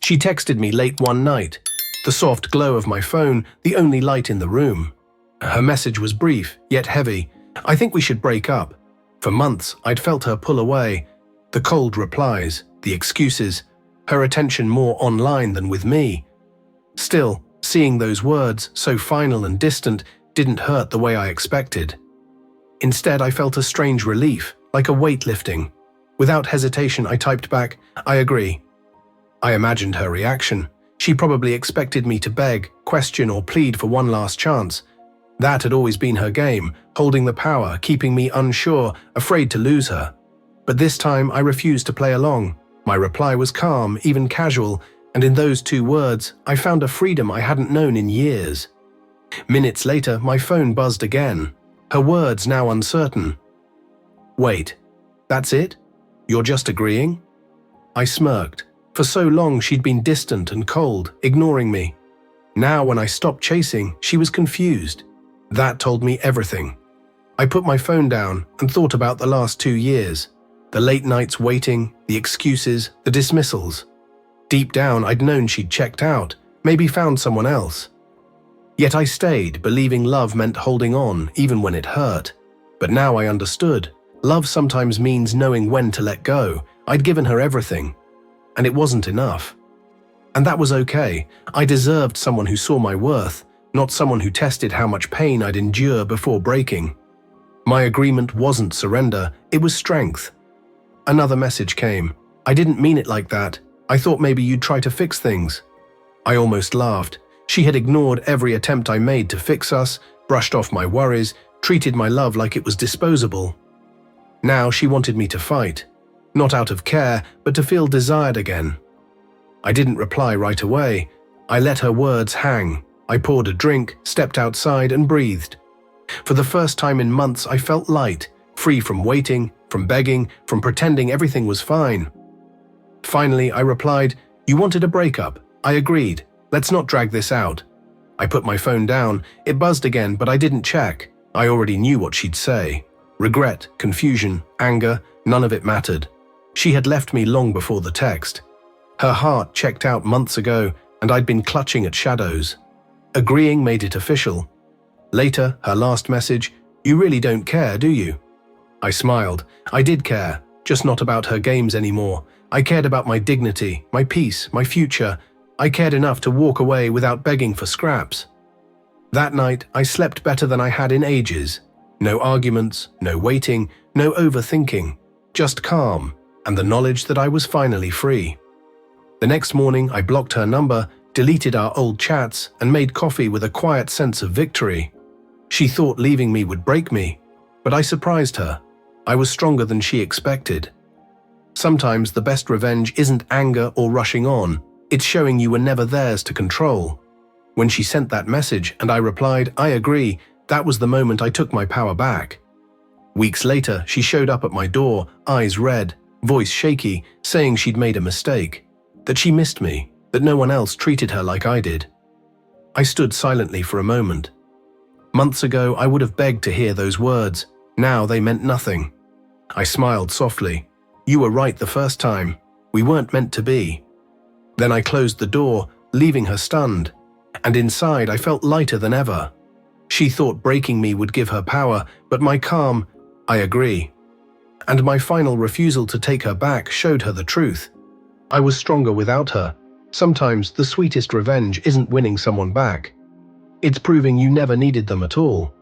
She texted me late one night, the soft glow of my phone the only light in the room. Her message was brief, yet heavy. "I think we should break up." For months, I'd felt her pull away. The cold replies, the excuses, her attention more online than with me. Still, seeing those words, so final and distant, didn't hurt the way I expected. Instead, I felt a strange relief, like a weight lifting. Without hesitation, I typed back, "I agree." I imagined her reaction. She probably expected me to beg, question, or plead for one last chance. That had always been her game, holding the power, keeping me unsure, afraid to lose her. But this time, I refused to play along. My reply was calm, even casual, and in those 2 words, I found a freedom I hadn't known in years. Minutes later, my phone buzzed again, her words now uncertain. "Wait, that's it? You're just agreeing?" I smirked. For so long, she'd been distant and cold, ignoring me. Now, when I stopped chasing, she was confused. That told me everything. I put my phone down and thought about the last 2 years. The late nights waiting, the excuses, the dismissals. Deep down, I'd known she'd checked out, maybe found someone else. Yet I stayed, believing love meant holding on, even when it hurt. But now I understood. Love sometimes means knowing when to let go. I'd given her everything, and it wasn't enough. And that was okay. I deserved someone who saw my worth, not someone who tested how much pain I'd endure before breaking. My agreement wasn't surrender, it was strength. Another message came. "I didn't mean it like that. I thought maybe you'd try to fix things." I almost laughed. She had ignored every attempt I made to fix us, brushed off my worries, treated my love like it was disposable. Now she wanted me to fight. Not out of care, but to feel desired again. I didn't reply right away. I let her words hang. I poured a drink, stepped outside, and breathed. For the first time in months, I felt light, free from waiting, from begging, from pretending everything was fine. Finally, I replied, "You wanted a breakup. I agreed. Let's not drag this out." I put my phone down. It buzzed again, but I didn't check. I already knew what she'd say. Regret, confusion, anger, none of it mattered. She had left me long before the text. Her heart checked out months ago, and I'd been clutching at shadows. Agreeing made it official. Later, her last message, "You really don't care, do you?" I smiled. I did care, just not about her games anymore. I cared about my dignity, my peace, my future. I cared enough to walk away without begging for scraps. That night, I slept better than I had in ages. No arguments, no waiting, no overthinking. Just calm, and the knowledge that I was finally free. The next morning, I blocked her number, deleted our old chats, and made coffee with a quiet sense of victory. She thought leaving me would break me, but I surprised her. I was stronger than she expected. Sometimes the best revenge isn't anger or rushing on, it's showing you were never theirs to control. When she sent that message and I replied, "I agree," that was the moment I took my power back. Weeks later, she showed up at my door, eyes red, voice shaky, saying she'd made a mistake, that she missed me, that no one else treated her like I did. I stood silently for a moment. Months ago, I would have begged to hear those words. Now they meant nothing. I smiled softly. "You were right the first time. We weren't meant to be." Then I closed the door, leaving her stunned. And inside, I felt lighter than ever. She thought breaking me would give her power, but my calm, "I agree," and my final refusal to take her back showed her the truth. I was stronger without her. Sometimes the sweetest revenge isn't winning someone back. It's proving you never needed them at all.